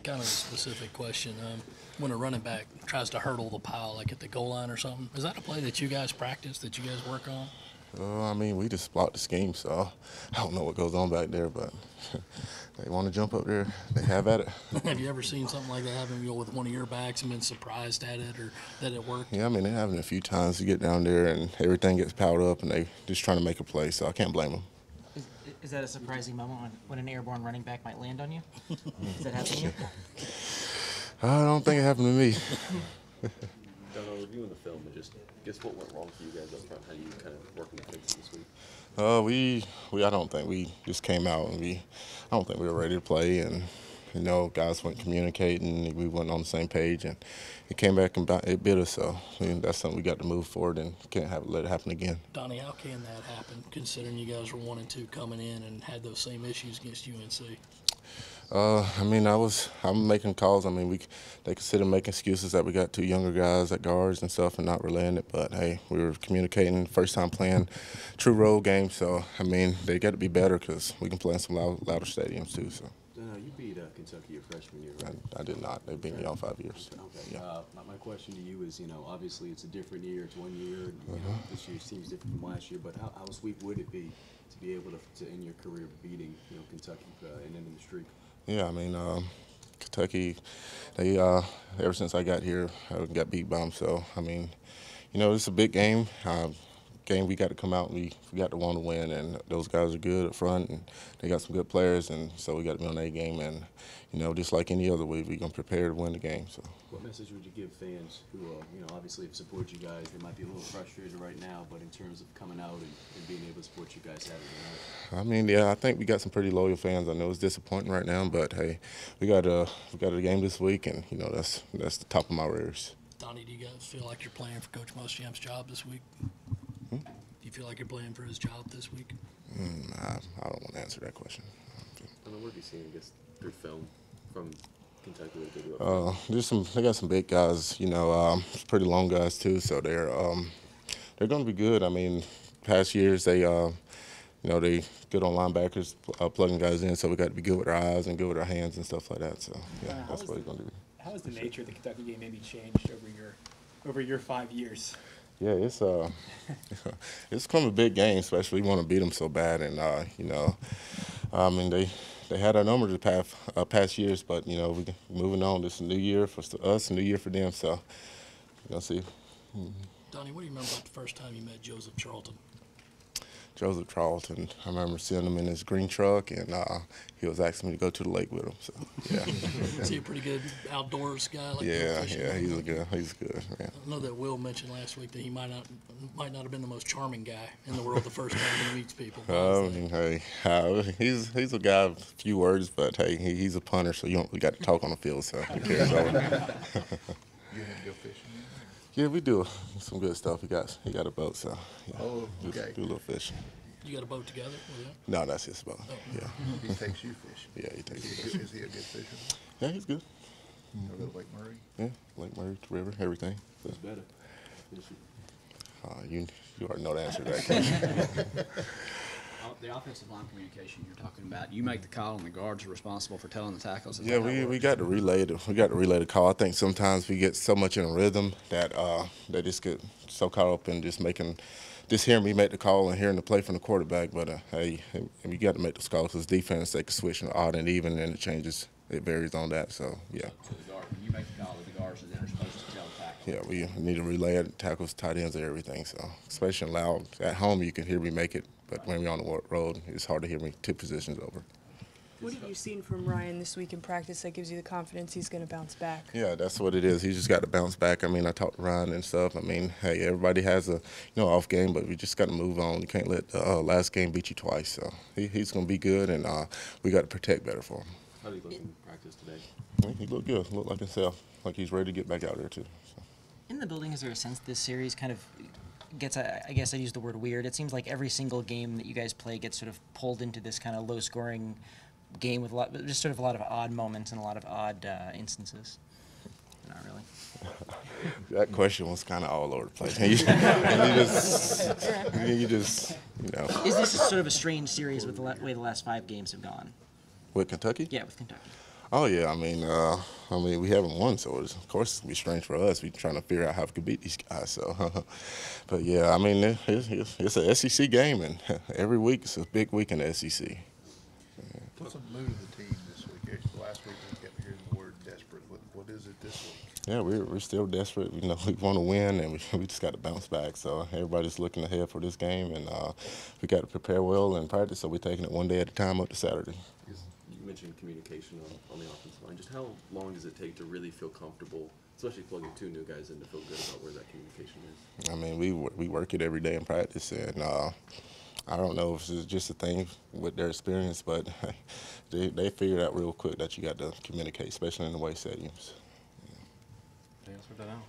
Kind of a specific question. When a running back tries to hurdle the pile, like at the goal line or something, is that a play that you guys practice, that you guys work on? I mean, we just block the scheme, so I don't know what goes on back there, but they want to jump up there, they have at it. Have you ever seen something like that happen with one of your backs and been surprised at it or that it worked? Yeah, I mean, it happened a few times. You get down there and everything gets piled up and they just trying to make a play, so I can't blame them. Is that a surprising moment when an airborne running back might land on you? Does that happen to you? I don't think it happened to me. Donell, reviewing the film, and just guess what went wrong for you guys up front? How you kind of working to fix it this week? I don't think we just came out and I don't think we were ready to play, and guys weren't communicating. We weren't on the same page, and it came back and it bit us. So that's something we got to move forward and can't let it happen again. Donnie, how can that happen, considering you guys were 1-2 coming in and had those same issues against UNC? I'm making calls. I mean, they consider making excuses that we got two younger guys at guards and stuff and not relaying it. But hey, we were communicating. First time playing true road game, so I mean, they got to be better because we can play in some louder stadiums too. So. You beat Kentucky your freshman year, right? I did not. They beat me all 5 years. Okay. Yeah. My question to you is, obviously it's a different year. It's 1 year. And, this year seems different from last year. But how sweet would it be to be able to end your career beating, Kentucky and ending the streak? Yeah, I mean, Kentucky, they ever since I got here, I got beat by them. So, I mean, it's a big game. Game we got to come out and we got to want to win, and those guys are good up front, and they got some good players, and so we got to be on that game. And just like any other week, we're gonna prepare to win the game. So. What message would you give fans who, obviously have supported you guys? They might be a little frustrated right now, but in terms of coming out and being able to support you guys Saturday night? I mean, yeah, I think we got some pretty loyal fans. I know it's disappointing right now, but hey, we got a game this week, and that's the top of my rears. Donnie, do you guys feel like you're playing for Coach Muschamp's job this week? Do you feel like you're playing for his job this week? I don't want to answer that question. I don't know, what have you seen, I guess, through film from Kentucky that they do? They got some big guys, pretty long guys too, so they're going to be good. I mean, past years they they good on linebackers, plugging guys in, so we got to be good with our eyes and good with our hands and stuff like that. So yeah, that's what it's going to be. How has the nature of the Kentucky game maybe changed over your 5 years? Yeah, it's become a big game, especially we want to beat them so bad, and I mean they had our numbers the past years, but we moving on. This is a new year for us, a new year for them. So we're gonna see. Donnie, what do you remember about the first time you met Joseph Charlton? Joseph Charlton, I remember seeing him in his green truck, and he was asking me to go to the lake with him. So yeah. Is he a pretty good outdoors guy? Yeah, he's good. He's good. Man. I know that Will mentioned last week that he might not have been the most charming guy in the world the first time he meets people. Hey, he's a guy of few words, but hey, he's a punter, so we got to talk on the field. So who cares? You have go fishing? Yeah, we do some good stuff. He got a boat, so yeah, okay. do a little fishing. You got a boat together? No, that's his boat. Oh. Yeah. He takes you fishing. Yeah, he takes me Is fishing. he a good fisherman? Yeah, he's good. You go to Lake Murray? Yeah, Lake Murray, river, everything. So, Who's better? you already know the answer to that question. The offensive line communication you're talking about, you make the call and the guards are responsible for telling the tackles. Yeah, we got to relay the call. I think sometimes we get so much in a rhythm that they just get so caught up in just hearing me make the call and hearing the play from the quarterback. But hey, you got to make those calls because defense, they can switch from odd and even, and it varies on that. So yeah. So the guard, when you make the call, the guards are then supposed to tell the tackle. Yeah, we need to relay it, tackles, tight ends, and everything. So especially loud at home, you can hear me make it. But when we're on the road, it's hard to hear me 2 positions over. What have you seen from Ryan this week in practice that gives you the confidence he's going to bounce back? Yeah, that's what it is. He's just got to bounce back. I mean, I talked to Ryan and stuff. I mean, hey, everybody has a off game, but we just got to move on. You can't let the last game beat you twice. So he's going to be good, and we got to protect better for him. How do you look in practice today? He looked good. Looked like himself. Like he's ready to get back out there too. So. In the building, is there a sense this series kind of gets, I guess I use the word weird. It seems like every single game that you guys play gets sort of pulled into this kind of low-scoring game with just sort of a lot of odd moments and a lot of odd instances. Not really. That question was kind of all over the place. you just. Is this sort of a strange series with the way the last 5 games have gone? With Kentucky? Yeah, with Kentucky. Oh yeah, I mean we haven't won, so of course it's gonna be strange for us. We're trying to figure out how we can beat these guys. So, but yeah, I mean it's an SEC game, and every week it's a big week in the SEC. What's the mood of the team this week? Actually, last week we kept hearing the word desperate. What is it this week? Yeah, we're still desperate. You know, we want to win, and we just got to bounce back. So everybody's looking ahead for this game, and we got to prepare well and practice. So we're taking it one day at a time up to Saturday. You mentioned communication on the offensive line. Just how long does it take to really feel comfortable, especially plugging two new guys in, to feel good about where that communication is? I mean, we work it every day in practice, and I don't know if it's just a thing with their experience, but they figured out real quick that you got to communicate, especially in the away stadiums. Thanks for that out.